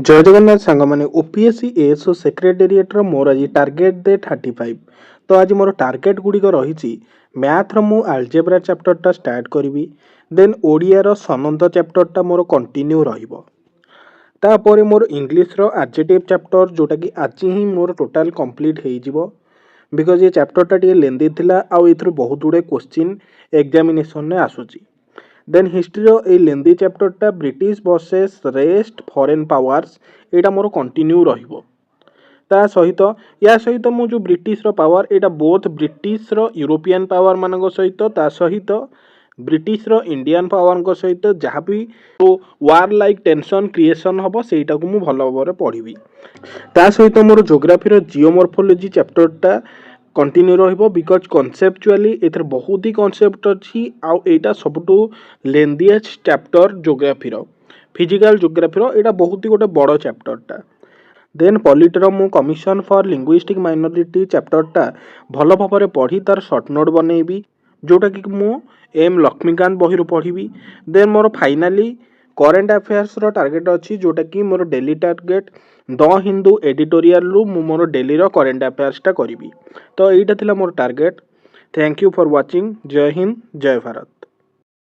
जय जगन्नाथ सांग मैंने ओपीएससी एएसओ सेक्रेटेरिएट मोर आज टार्गेट दे 35। तो आज मोर टार्गेट गुड़िक रही मैथ रु आलजेब्रा चैप्टरटा स्टार्ट करी देन ओडिया सनंद चैप्टरटा मोर कंटिन्यू तापर मोर इंग्लीश एडजेक्टिव चैप्टर जोटा कि आज ही मोर टोटाल कंप्लीट हो बिकज ये चैप्टरटा टी लेंदी थिला आउ एथुरु बहुत गुड़े क्वेश्चन एग्जामिनेशन आसूची। देन हिस्ट्री ए लेंदी चैप्टरटा British versus rest foreign powers एटा मोर कंटिन्यू रहिबो। ता सहित या सहित मो जो ब्रिटिश रो पावर एटा बोथ ब्रिटिश रो यूरोपियन पावर मानक सहित ता सहित ब्रिटिश रो इंडियन पावर को सहित जहाँ भी तो वार लाइक टेंशन क्रिएशन हम सेटा को मु भल भाव पढ़ी। ता सहित मोर ज्योग्राफी रो जियोमॉर्फोलॉजी चैप्टरटा कंटिन्यू रहिबो बिकज कॉन्सेप्चुअली एथर बहुत ही कॉन्सेप्ट अच्छी आउ एटा सबटू लेंदीएस्ट चैप्टर ज्योग्राफी रो फिजिकल ज्योग्राफी रो एटा बहुत ही गोटे बड़ चैप्टरटा। देन पॉलिटर मु कमिशन फॉर लिंग्विस्टिक माइनॉरिटी चैप्टरटा भल भाव पढ़ी तार सर्ट नोट बनैबी जोटा कि मु एम लक्ष्मीकांत बही पढ़ी। देन मोर फाइनाली करेन्ट अफेयर्स रो टार्गेट अच्छी जोटा कि मोर daily target the Hindu editorial रु मु मोर डेली रो करेन्ट अफेयर्सटा करी। तो यहीटा थिला मोर target. Thank you for watching. जय हिंद जय भारत।